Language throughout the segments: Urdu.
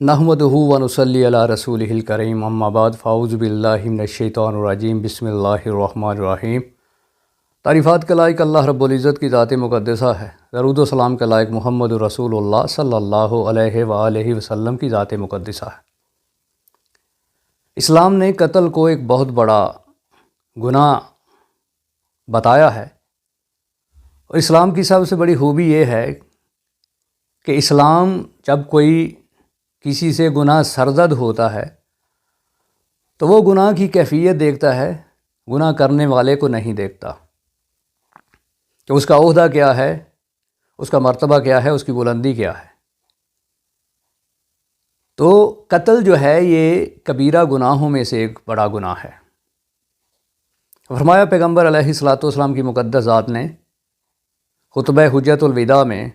نحمدہ و نصلی علی رسولہ الکریم اما بعد فاعوذ باللہ من الشیطان الرجیم بسم اللہ الرحمن الرحیم۔ تعریفات کے لائق اللہ رب العزت کی ذات مقدسہ ہے، درود و سلام کے لائق محمد رسول اللہ صلی اللہ علیہ وآلہ وسلم کی ذات مقدسہ ہے۔ اسلام نے قتل کو ایک بہت بڑا گناہ بتایا ہے، اور اسلام کی سب سے بڑی خوبی یہ ہے کہ اسلام جب کوئی کسی سے گناہ سرزد ہوتا ہے تو وہ گناہ کی کیفیت دیکھتا ہے، گناہ کرنے والے کو نہیں دیکھتا کہ اس کا عہدہ کیا ہے، اس کا مرتبہ کیا ہے، اس کی بلندی کیا ہے۔ تو قتل جو ہے یہ کبیرہ گناہوں میں سے ایک بڑا گناہ ہے۔ فرمایا پیغمبر علیہ الصلوۃ والسلام کی مقدس ذات نے خطبہ حجۃ الوداع میں،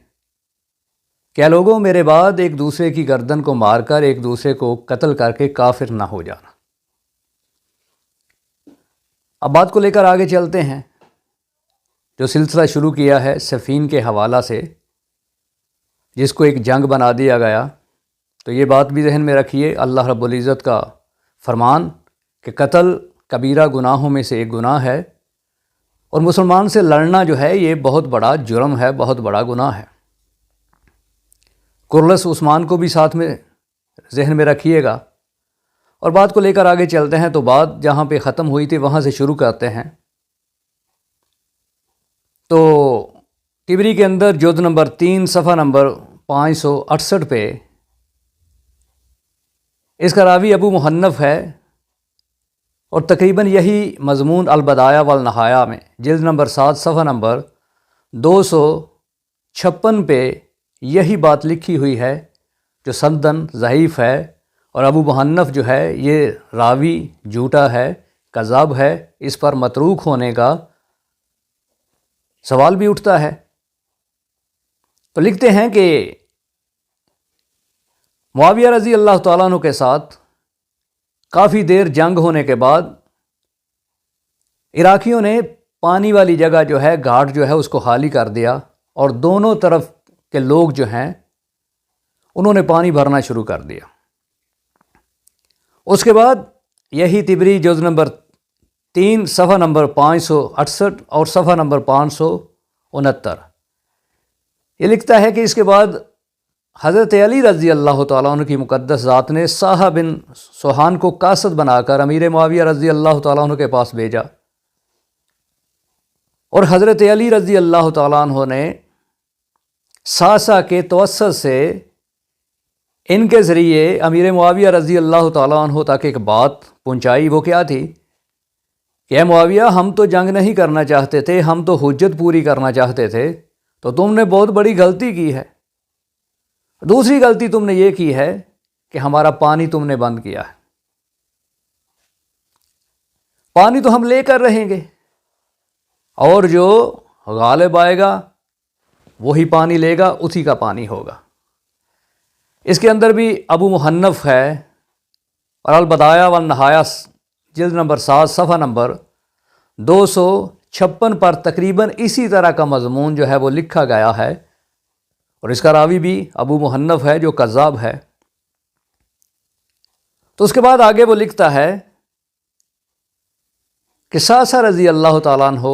کیا لوگوں میرے بعد ایک دوسرے کی گردن کو مار کر ایک دوسرے کو قتل کر کے کافر نہ ہو جانا۔ اب بات کو لے کر آگے چلتے ہیں، جو سلسلہ شروع کیا ہے صفین کے حوالہ سے، جس کو ایک جنگ بنا دیا گیا۔ تو یہ بات بھی ذہن میں رکھیے، اللہ رب العزت کا فرمان کہ قتل کبیرہ گناہوں میں سے ایک گناہ ہے، اور مسلمان سے لڑنا جو ہے یہ بہت بڑا جرم ہے، بہت بڑا گناہ ہے۔ کرلس عثمان کو بھی ساتھ میں ذہن میں رکھیے گا، اور بات کو لے کر آگے چلتے ہیں۔ تو بات جہاں پہ ختم ہوئی تھی وہاں سے شروع کرتے ہیں۔ تو طبری کے اندر جلد نمبر 3 صفحہ نمبر 568 پہ اس کا راوی ابو محنف ہے، اور تقریباً یہی مضمون البدایہ والنہایہ میں جلد نمبر 7 صفحہ نمبر 256 پہ یہی بات لکھی ہوئی ہے، جو سندن ضعیف ہے، اور ابو محنف جو ہے یہ راوی جھوٹا ہے، کذاب ہے، اس پر متروک ہونے کا سوال بھی اٹھتا ہے۔ تو لکھتے ہیں کہ معاویہ رضی اللہ تعالیٰ عنہ کے ساتھ کافی دیر جنگ ہونے کے بعد عراقیوں نے پانی والی جگہ جو ہے، گھاٹ جو ہے، اس کو خالی کر دیا، اور دونوں طرف کے لوگ جو ہیں انہوں نے پانی بھرنا شروع کر دیا۔ اس کے بعد یہی طبری جز نمبر 3 صفحہ نمبر 568 اور صفحہ نمبر 569 یہ لکھتا ہے کہ اس کے بعد حضرت علی رضی اللہ تعالیٰ عنہ کی مقدس ذات نے صاحب بن سوحان کو قاصد بنا کر امیر معاویہ رضی اللہ تعالیٰ عنہ کے پاس بھیجا، اور حضرت علی رضی اللہ تعالیٰ عنہ نے ساسا کے توسط سے ان کے ذریعے امیر معاویہ رضی اللہ تعالیٰ عنہ تک ایک بات پہنچائی۔ وہ کیا تھی کہ اے معاویہ، ہم تو جنگ نہیں کرنا چاہتے تھے، ہم تو حجت پوری کرنا چاہتے تھے، تو تم نے بہت بڑی غلطی کی ہے۔ دوسری غلطی تم نے یہ کی ہے کہ ہمارا پانی تم نے بند کیا ہے۔ پانی تو ہم لے کر رہیں گے، اور جو غالب آئے گا وہی پانی لے گا، اسی کا پانی ہوگا۔ اس کے اندر بھی ابو محنف ہے، اور البدایہ والنہایہ جلد نمبر 7 صفحہ نمبر 256 پر تقریباً اسی طرح کا مضمون جو ہے وہ لکھا گیا ہے، اور اس کا راوی بھی ابو محنف ہے جو کذاب ہے۔ تو اس کے بعد آگے وہ لکھتا ہے کہ ساسا رضی اللہ تعالیٰ عنہ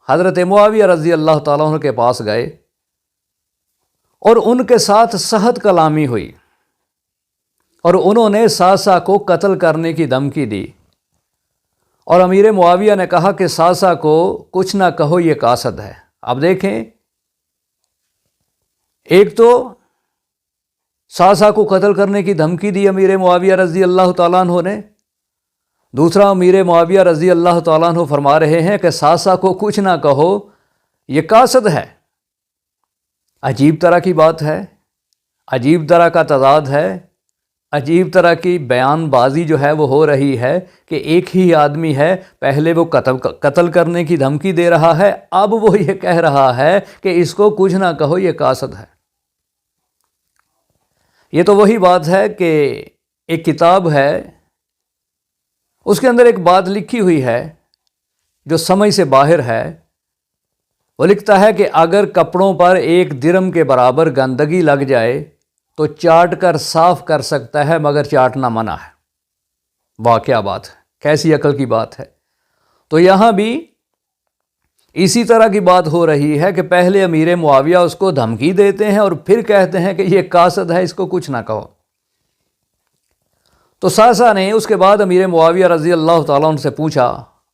حضرت معاویہ رضی اللہ تعالیٰ عنہ کے پاس گئے، اور ان کے ساتھ سخت کلامی ہوئی، اور انہوں نے ساسا کو قتل کرنے کی دھمکی دی، اور امیر معاویہ نے کہا کہ ساسا کو کچھ نہ کہو، یہ قاصد ہے۔ اب دیکھیں، ایک تو ساسا کو قتل کرنے کی دھمکی دی امیر معاویہ رضی اللہ تعالیٰ عنہ نے، دوسرا امیر معاویہ رضی اللہ تعالیٰ عنہ فرما رہے ہیں کہ ساسا کو کچھ نہ کہو، یہ قاصد ہے۔ عجیب طرح کی بات ہے، عجیب طرح کا تضاد ہے، عجیب طرح کی بیان بازی جو ہے وہ ہو رہی ہے کہ ایک ہی آدمی ہے، پہلے وہ قتل کرنے کی دھمکی دے رہا ہے، اب وہ یہ کہہ رہا ہے کہ اس کو کچھ نہ کہو، یہ قاصد ہے۔ یہ تو وہی بات ہے کہ ایک کتاب ہے، اس کے اندر ایک بات لکھی ہوئی ہے جو سمجھ سے باہر ہے۔ وہ لکھتا ہے کہ اگر کپڑوں پر 1 درم کے برابر گندگی لگ جائے تو چاٹ کر صاف کر سکتا ہے مگر چاٹنا منع ہے۔ واہ کیا بات ہے، کیسی عقل کی بات ہے۔ تو یہاں بھی اسی طرح کی بات ہو رہی ہے کہ پہلے امیر معاویہ اس کو دھمکی دیتے ہیں اور پھر کہتے ہیں کہ یہ قاصد ہے، اس کو کچھ نہ کہو۔ تو ساسا نے اس کے بعد امیر معاویہ رضی اللہ تعالیٰ عنہ سے پوچھا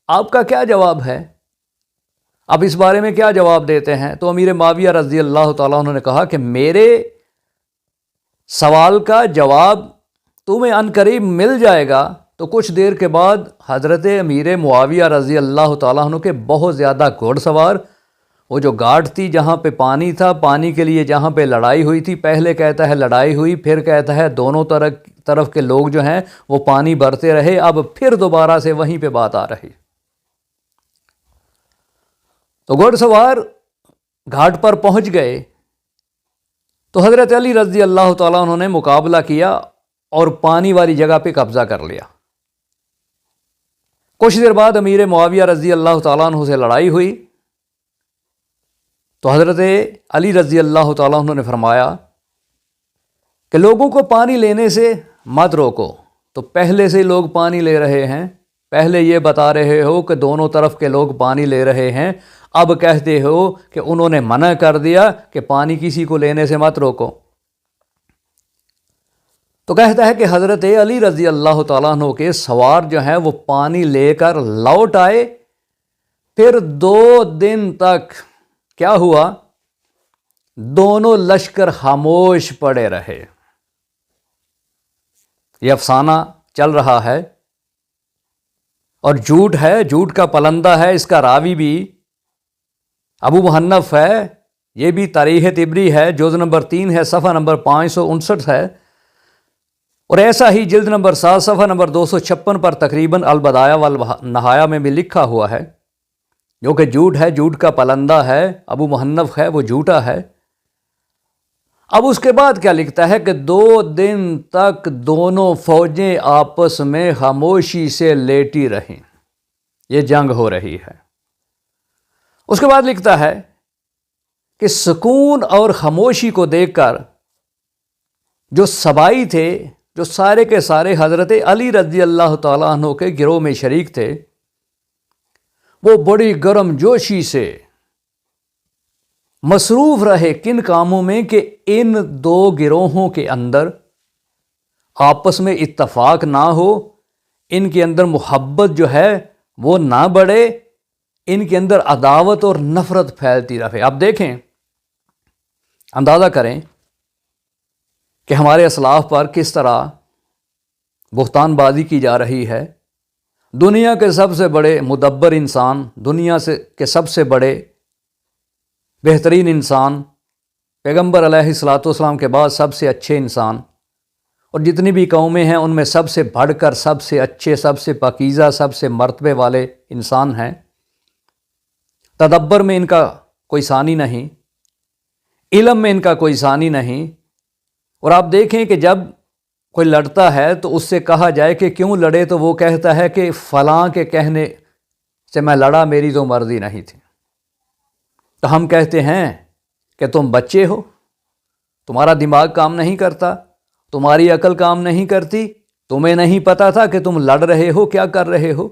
آپ کا کیا جواب ہے، آپ اس بارے میں کیا جواب دیتے ہیں؟ تو امیر معاویہ رضی اللہ تعالیٰ عنہ نے کہا کہ میرے سوال کا جواب تمہیں عنقریب مل جائے گا۔ تو کچھ دیر کے بعد حضرت امیر معاویہ رضی اللہ تعالیٰ عنہ کے بہت زیادہ گھوڑ سوار، وہ جو گھاٹ تھی جہاں پہ پانی تھا، پانی کے لیے جہاں پہ لڑائی ہوئی تھی، پہلے کہتا ہے لڑائی ہوئی، پھر کہتا ہے دونوں طرف کے لوگ جو ہیں وہ پانی بھرتے رہے، اب پھر دوبارہ سے وہیں پہ بات آ رہی۔ تو گھوڑ سوار گھاٹ پر پہنچ گئے تو حضرت علی رضی اللہ تعالیٰ عنہ نے مقابلہ کیا اور پانی والی جگہ پہ قبضہ کر لیا۔ کچھ دیر بعد امیر معاویہ رضی اللہ تعالیٰ عنہ سے لڑائی ہوئی تو حضرت علی رضی اللہ تعالیٰ عنہ نے فرمایا کہ لوگوں کو پانی لینے سے مت روکو۔ تو پہلے سے لوگ پانی لے رہے ہیں، پہلے یہ بتا رہے ہو کہ دونوں طرف کے لوگ پانی لے رہے ہیں، اب کہتے ہو کہ انہوں نے منع کر دیا کہ پانی کسی کو لینے سے مت روکو۔ تو کہتا ہے کہ حضرت علی رضی اللہ تعالیٰ عنہ کے سوار جو ہیں وہ پانی لے کر لوٹ آئے، پھر 2 دن تک کیا ہوا، دونوں لشکر خاموش پڑے رہے۔ یہ افسانہ چل رہا ہے اور جھوٹ ہے، جھوٹ کا پلندہ ہے، اس کا راوی بھی ابو محنف ہے، یہ بھی تاریخ طبری ہے، جز نمبر 3 ہے، صفحہ نمبر 559 ہے، اور ایسا ہی جلد نمبر 7 صفحہ نمبر 256 پر تقریباً البدایہ والنہایہ میں بھی لکھا ہوا ہے، جو کہ جھوٹ ہے، جھوٹ کا پلندہ ہے، ابو محنف ہے، وہ جھوٹا ہے۔ اب اس کے بعد کیا لکھتا ہے کہ 2 دن تک دونوں فوجیں آپس میں خاموشی سے لیٹی رہیں، یہ جنگ ہو رہی ہے۔ اس کے بعد لکھتا ہے کہ سکون اور خاموشی کو دیکھ کر جو سبائی تھے، جو سارے کے سارے حضرت علی رضی اللہ تعالیٰ عنہ کے گروہ میں شریک تھے، وہ بڑی گرم جوشی سے مصروف رہے کن کاموں میں کہ ان 2 گروہوں کے اندر آپس میں اتفاق نہ ہو، ان کے اندر محبت جو ہے وہ نہ بڑھے، ان کے اندر عداوت اور نفرت پھیلتی رہے۔ آپ دیکھیں، اندازہ کریں کہ ہمارے اسلاف پر کس طرح بہتان بازی کی جا رہی ہے۔ دنیا کے سب سے بڑے مدبر انسان، دنیا کے سب سے بڑے بہترین انسان، پیغمبر علیہ الصلاۃ والسلام کے بعد سب سے اچھے انسان، اور جتنی بھی قومیں ہیں ان میں سب سے بڑھ کر سب سے اچھے، سب سے پاکیزہ، سب سے مرتبے والے انسان ہیں۔ تدبر میں ان کا کوئی ثانی نہیں، علم میں ان کا کوئی ثانی نہیں، اور آپ دیکھیں کہ جب کوئی لڑتا ہے تو اس سے کہا جائے کہ کیوں لڑے تو وہ کہتا ہے کہ فلاں کے کہنے سے میں لڑا، میری تو مرضی نہیں تھی۔ تو ہم کہتے ہیں کہ تم بچے ہو، تمہارا دماغ کام نہیں کرتا، تمہاری عقل کام نہیں کرتی، تمہیں نہیں پتا تھا کہ تم لڑ رہے ہو، کیا کر رہے ہو۔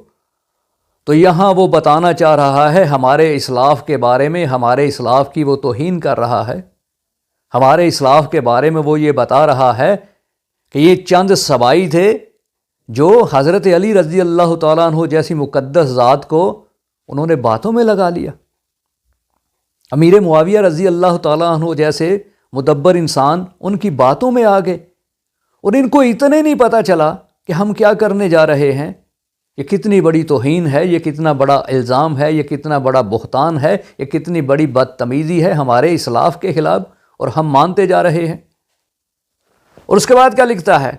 تو یہاں وہ بتانا چاہ رہا ہے ہمارے اسلاف کے بارے میں، ہمارے اسلاف کی وہ توہین کر رہا ہے، ہمارے اسلاف کے بارے میں وہ یہ بتا رہا ہے کہ یہ چند سبائی تھے جو حضرت علی رضی اللہ تعالیٰ عنہ جیسی مقدس ذات کو انہوں نے باتوں میں لگا لیا۔ امیر معاویہ رضی اللہ تعالیٰ عنہ جیسے مدبر انسان ان کی باتوں میں آ گئے، اور ان کو اتنے نہیں پتہ چلا کہ ہم کیا کرنے جا رہے ہیں، یہ کتنی بڑی توہین ہے، یہ کتنا بڑا الزام ہے، یہ کتنا بڑا بہتان ہے، یہ کتنی بڑی بدتمیزی ہے ہمارے اسلاف کے خلاف، اور ہم مانتے جا رہے ہیں۔ اور اس کے بعد کیا لکھتا ہے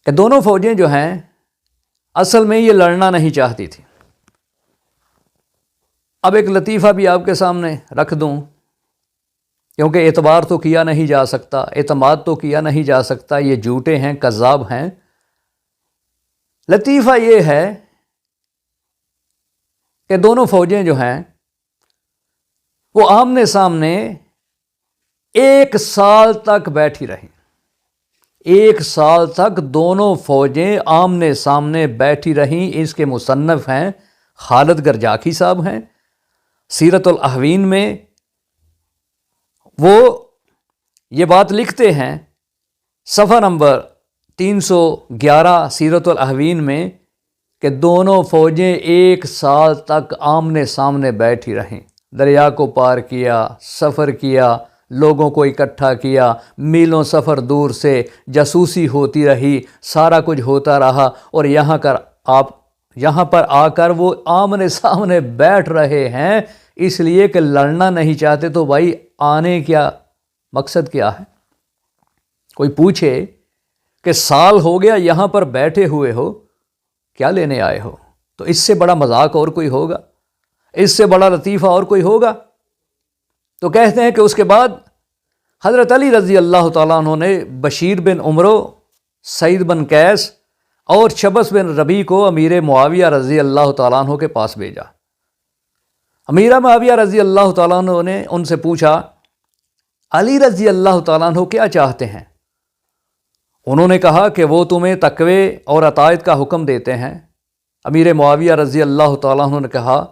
کہ دونوں فوجیں جو ہیں اصل میں یہ لڑنا نہیں چاہتی تھی۔ اب ایک لطیفہ بھی آپ کے سامنے رکھ دوں، کیونکہ اعتبار تو کیا نہیں جا سکتا، اعتماد تو کیا نہیں جا سکتا، یہ جھوٹے ہیں، کذاب ہیں۔ لطیفہ یہ ہے کہ دونوں فوجیں جو ہیں وہ آمنے سامنے 1 سال تک بیٹھی رہیں، 1 سال تک دونوں فوجیں آمنے سامنے بیٹھی رہیں۔ اس کے مصنف ہیں خالد گرجاکی صاحب ہیں، سیرت الاحوین میں وہ یہ بات لکھتے ہیں، صفحہ نمبر 311 سیرت الاحوین میں، کہ دونوں فوجیں 1 سال تک آمنے سامنے بیٹھی رہیں، دریا کو پار کیا، سفر کیا، لوگوں کو اکٹھا کیا، میلوں سفر دور سے جاسوسی ہوتی رہی، سارا کچھ ہوتا رہا، اور یہاں پر آ کر وہ آمنے سامنے بیٹھ رہے ہیں، اس لیے کہ لڑنا نہیں چاہتے۔ تو بھائی آنے کیا مقصد کیا ہے؟ کوئی پوچھے کہ سال ہو گیا یہاں پر بیٹھے ہوئے ہو، کیا لینے آئے ہو؟ تو اس سے بڑا مذاق اور کوئی ہوگا؟ اس سے بڑا لطیفہ اور کوئی ہوگا؟ تو کہتے ہیں کہ اس کے بعد حضرت علی رضی اللہ تعالیٰ عنہ نے بشیر بن عمرو، سعید بن قیس اور شبس بن ربیع کو امیر معاویہ رضی اللہ تعالیٰ عنہ کے پاس بھیجا۔ امیر معاویہ رضی اللہ تعالیٰ عنہ نے ان سے پوچھا علی رضی اللہ تعالیٰ عنہ کیا چاہتے ہیں؟ انہوں نے کہا کہ وہ تمہیں تقوی اور اطاعت کا حکم دیتے ہیں۔ امیر معاویہ رضی اللہ تعالیٰ عنہ نے کہا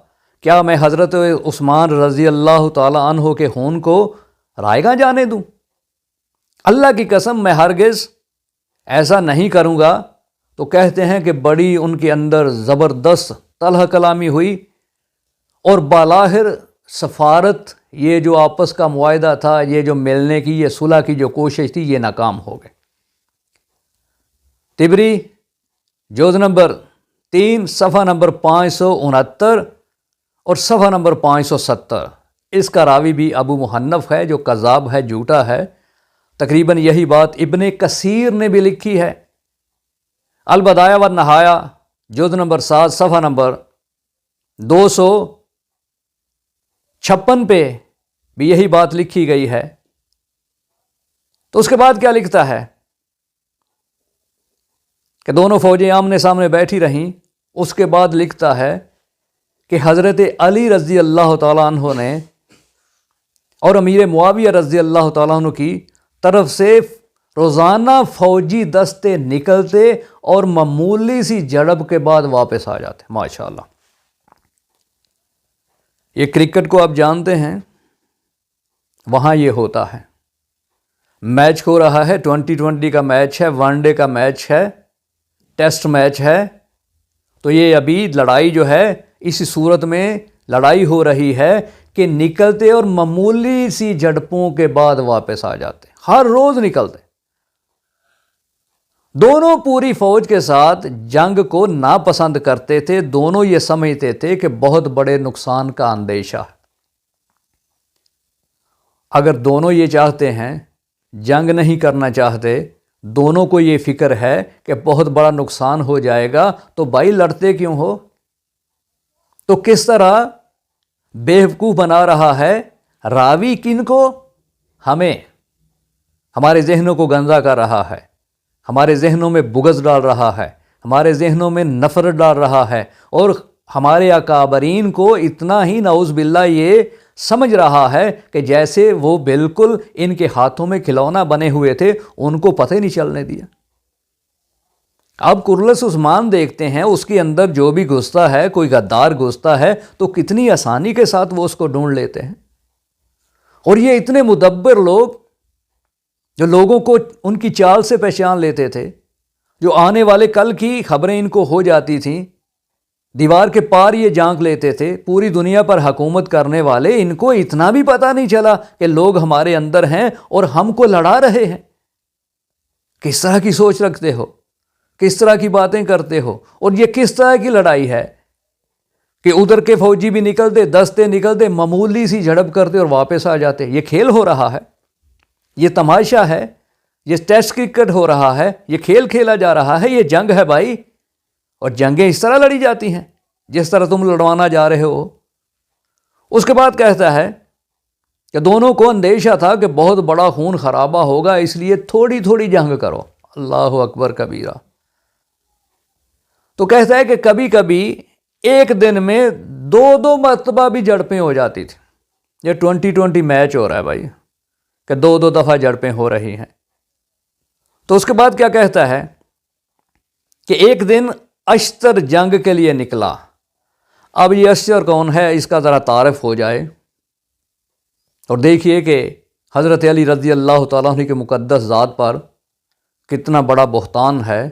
کیا میں حضرت عثمان رضی اللہ تعالیٰ عنہ کے خون کو رائیگاں جانے دوں؟ اللہ کی قسم میں ہرگز ایسا نہیں کروں گا۔ تو کہتے ہیں کہ بڑی ان کے اندر زبردست طلح کلامی ہوئی، اور بالاخر سفارت، یہ جو آپس کا معاہدہ تھا، یہ جو ملنے کی، یہ صلح کی جو کوشش تھی، یہ ناکام ہو گئی۔ طبری جوز نمبر 3 صفحہ نمبر 569 اور صفحہ نمبر 570، اس کا راوی بھی ابو محنف ہے جو کذاب ہے، جھوٹا ہے۔ تقریباً یہی بات ابن کثیر نے بھی لکھی ہے، البدایہ والنہایہ جلد نمبر 7 صفحہ نمبر 256 پہ بھی یہی بات لکھی گئی ہے۔ تو اس کے بعد کیا لکھتا ہے کہ دونوں فوجیں آمنے سامنے بیٹھی رہیں۔ اس کے بعد لکھتا ہے کہ حضرت علی رضی اللہ تعالیٰ عنہ نے اور امیر معاویہ رضی اللہ تعالیٰ عنہ کی طرف سے روزانہ فوجی دستے نکلتے اور معمولی سی جھڑپ کے بعد واپس آ جاتے۔ ماشاءاللہ، یہ کرکٹ کو آپ جانتے ہیں، وہاں یہ ہوتا ہے، میچ ہو رہا ہے، 2020 کا میچ ہے، ون ڈے کا میچ ہے، ٹیسٹ میچ ہے، تو یہ ابھی لڑائی جو ہے اسی صورت میں لڑائی ہو رہی ہے کہ نکلتے اور معمولی سی جھڑپوں کے بعد واپس آ جاتے، ہر روز نکلتے۔ دونوں پوری فوج کے ساتھ جنگ کو ناپسند کرتے تھے، دونوں یہ سمجھتے تھے کہ بہت بڑے نقصان کا اندیشہ ہے۔ اگر دونوں یہ چاہتے ہیں، جنگ نہیں کرنا چاہتے، دونوں کو یہ فکر ہے کہ بہت بڑا نقصان ہو جائے گا، تو بھائی لڑتے کیوں ہو؟ تو کس طرح بیوقوف بنا رہا ہے راوی، کن کو؟ ہمیں، ہمارے ذہنوں کو گندا کر رہا ہے، ہمارے ذہنوں میں بغض ڈال رہا ہے، ہمارے ذہنوں میں نفرت ڈال رہا ہے، اور ہمارے اکابرین کو اتنا ہی نعوذ باللہ یہ سمجھ رہا ہے کہ جیسے وہ بالکل ان کے ہاتھوں میں کھلونا بنے ہوئے تھے، ان کو پتہ ہی نہیں چلنے دیا۔ اب کرلس عثمان دیکھتے ہیں، اس کے اندر جو بھی گھستا ہے، کوئی غدار گھستا ہے تو کتنی آسانی کے ساتھ وہ اس کو ڈھونڈ لیتے ہیں۔ اور یہ اتنے مدبر لوگ جو لوگوں کو ان کی چال سے پہچان لیتے تھے، جو آنے والے کل کی خبریں ان کو ہو جاتی تھیں، دیوار کے پار یہ جانک لیتے تھے، پوری دنیا پر حکومت کرنے والے، ان کو اتنا بھی پتہ نہیں چلا کہ لوگ ہمارے اندر ہیں اور ہم کو لڑا رہے ہیں۔ کس طرح کی سوچ رکھتے ہو، کس طرح کی باتیں کرتے ہو، اور یہ کس طرح کی لڑائی ہے کہ ادھر کے فوجی بھی نکلتے، دستے نکلتے، معمولی سی جھڑپ کرتے اور واپس آ جاتے۔ یہ کھیل ہو رہا ہے، یہ تماشا ہے، یہ ٹیسٹ کرکٹ ہو رہا ہے، یہ کھیل کھیلا جا رہا ہے، یہ جنگ ہے بھائی۔ اور جنگیں اس طرح لڑی جاتی ہیں جس طرح تم لڑوانا جا رہے ہو۔ اس کے بعد کہتا ہے کہ دونوں کو اندیشہ تھا کہ بہت بڑا خون خرابہ ہوگا، اس لیے تھوڑی تھوڑی جنگ کرو۔ اللہ اکبر کبیرہ۔ تو کہتا ہے کہ کبھی کبھی ایک دن میں 2 مرتبہ بھی جھڑپیں ہو جاتی تھی۔ یہ 2020 میچ ہو رہا ہے بھائی، کہ 2 دفعہ جھڑپیں ہو رہی ہیں۔ تو اس کے بعد کیا کہتا ہے کہ ایک دن اشتر جنگ کے لیے نکلا۔ اب یہ اشتر کون ہے اس کا ذرا تعارف ہو جائے، اور دیکھیے کہ حضرت علی رضی اللہ تعالیٰ عنہ کے مقدس ذات پر کتنا بڑا بہتان ہے،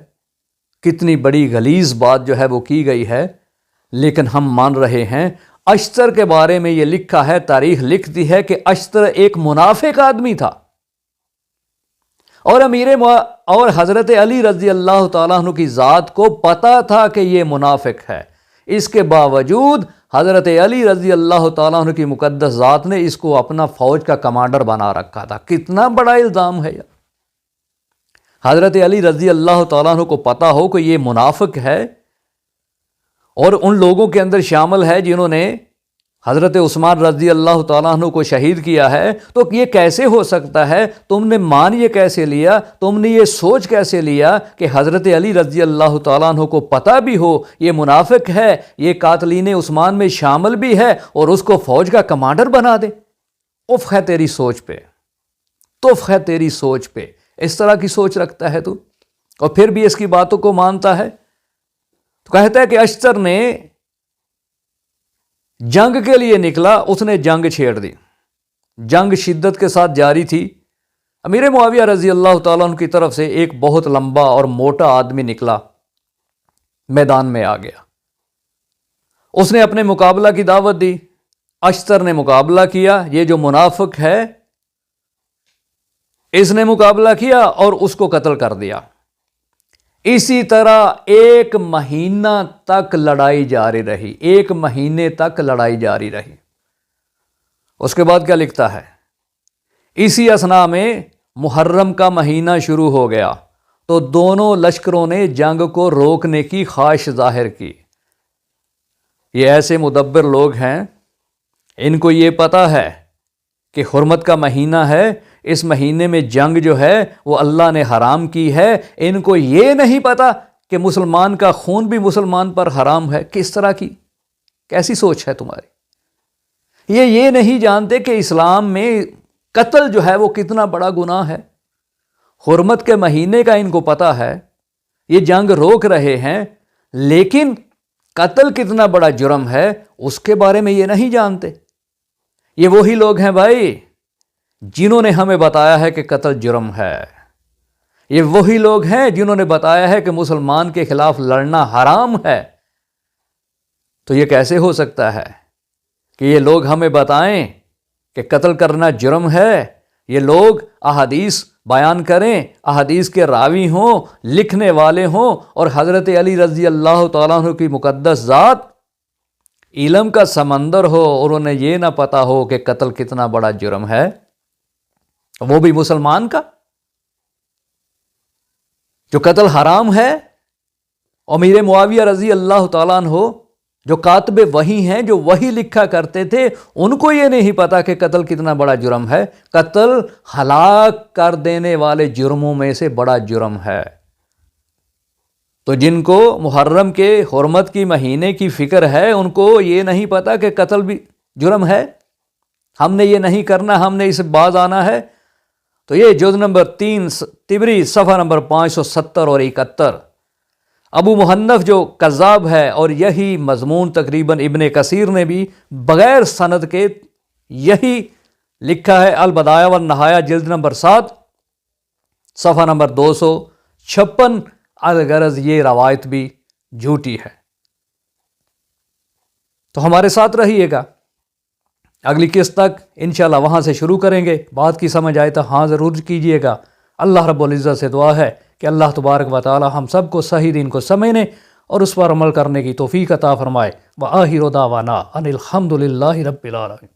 کتنی بڑی غلیظ بات جو ہے وہ کی گئی ہے، لیکن ہم مان رہے ہیں۔ اشتر کے بارے میں یہ لکھا ہے، تاریخ لکھتی ہے کہ اشتر ایک منافق آدمی تھا، اور حضرت علی رضی اللہ تعالیٰ عنہ کی ذات کو پتا تھا کہ یہ منافق ہے۔ اس کے باوجود حضرت علی رضی اللہ تعالیٰ عنہ کی مقدس ذات نے اس کو اپنا فوج کا کمانڈر بنا رکھا تھا۔ کتنا بڑا الزام ہے یار! حضرت علی رضی اللہ تعالیٰ عنہ کو پتا ہو کہ یہ منافق ہے، اور ان لوگوں کے اندر شامل ہے جنہوں نے حضرت عثمان رضی اللہ تعالیٰ عنہ کو شہید کیا ہے، تو یہ کیسے ہو سکتا ہے؟ تم نے مان یہ کیسے لیا؟ تم نے یہ سوچ کیسے لیا کہ حضرت علی رضی اللہ تعالیٰ عنہ کو پتہ بھی ہو یہ منافق ہے، یہ قاتلین عثمان میں شامل بھی ہے، اور اس کو فوج کا کمانڈر بنا دے؟ اف ہے تیری سوچ پہ، تف ہے تیری سوچ پہ، اس طرح کی سوچ رکھتا ہے تو، اور پھر بھی اس کی باتوں کو مانتا ہے۔ تو کہتا ہے کہ اشتر نے جنگ کے لیے نکلا، اس نے جنگ چھیڑ دی۔ جنگ شدت کے ساتھ جاری تھی۔ امیر معاویہ رضی اللہ تعالیٰ عنہ کی طرف سے ایک بہت لمبا اور موٹا آدمی نکلا، میدان میں آ گیا۔ اس نے اپنے مقابلہ کی دعوت دی۔ اشتر نے مقابلہ کیا، یہ جو منافق ہے اس نے مقابلہ کیا اور اس کو قتل کر دیا۔ اسی طرح 1 مہینہ تک لڑائی جاری رہی، 1 مہینے تک لڑائی جاری رہی۔ اس کے بعد کیا لکھتا ہے؟ اسی اثناء میں محرم کا مہینہ شروع ہو گیا، تو دونوں لشکروں نے جنگ کو روکنے کی خواہش ظاہر کی۔ یہ ایسے مدبر لوگ ہیں، ان کو یہ پتہ ہے کہ حرمت کا مہینہ ہے، اس مہینے میں جنگ جو ہے وہ اللہ نے حرام کی ہے۔ ان کو یہ نہیں پتا کہ مسلمان کا خون بھی مسلمان پر حرام ہے۔ کس طرح کی کیسی سوچ ہے تمہاری؟ یہ نہیں جانتے کہ اسلام میں قتل جو ہے وہ کتنا بڑا گناہ ہے۔ حرمت کے مہینے کا ان کو پتا ہے، یہ جنگ روک رہے ہیں، لیکن قتل کتنا بڑا جرم ہے اس کے بارے میں یہ نہیں جانتے۔ یہ وہی لوگ ہیں بھائی جنہوں نے ہمیں بتایا ہے کہ قتل جرم ہے۔ یہ وہی لوگ ہیں جنہوں نے بتایا ہے کہ مسلمان کے خلاف لڑنا حرام ہے۔ تو یہ کیسے ہو سکتا ہے کہ یہ لوگ ہمیں بتائیں کہ قتل کرنا جرم ہے؟ یہ لوگ احادیث بیان کریں، احادیث کے راوی ہوں، لکھنے والے ہوں، اور حضرت علی رضی اللہ تعالیٰ عنہ کی مقدس ذات علم کا سمندر ہو، اور انہیں یہ نہ پتا ہو کہ قتل کتنا بڑا جرم ہے، وہ بھی مسلمان کا جو قتل حرام ہے۔ امیر معاویہ رضی اللہ تعالیٰ عنہ جو کاتب وحی ہیں، جو وحی لکھا کرتے تھے، ان کو یہ نہیں پتا کہ قتل کتنا بڑا جرم ہے۔ قتل ہلاک کر دینے والے جرموں میں سے بڑا جرم ہے۔ تو جن کو محرم کے حرمت کی مہینے کی فکر ہے، ان کو یہ نہیں پتا کہ قتل بھی جرم ہے۔ ہم نے یہ نہیں کرنا، ہم نے اس سے باز آنا ہے۔ تو یہ جز نمبر 3 طبری صفحہ نمبر 570 اور 71۔ ابو محنف جو کذاب ہے، اور یہی مضمون تقریباً ابن کثیر نے بھی بغیر سند کے یہی لکھا ہے۔ البدایہ والنہایہ جلد نمبر 7 صفحہ نمبر 256۔ الغرض یہ روایت بھی جھوٹی ہے۔ تو ہمارے ساتھ رہیے گا، اگلی قسط تک انشاءاللہ وہاں سے شروع کریں گے۔ بات کی سمجھ آئے تو ہاں ضرور کیجئے گا۔ اللہ رب العزت سے دعا ہے کہ اللہ تبارک و تعالی ہم سب کو صحیح دین کو سمجھنے اور اس پر عمل کرنے کی توفیق عطا فرمائے۔ وآخر دعوانا ان الحمد للہ رب العالمین۔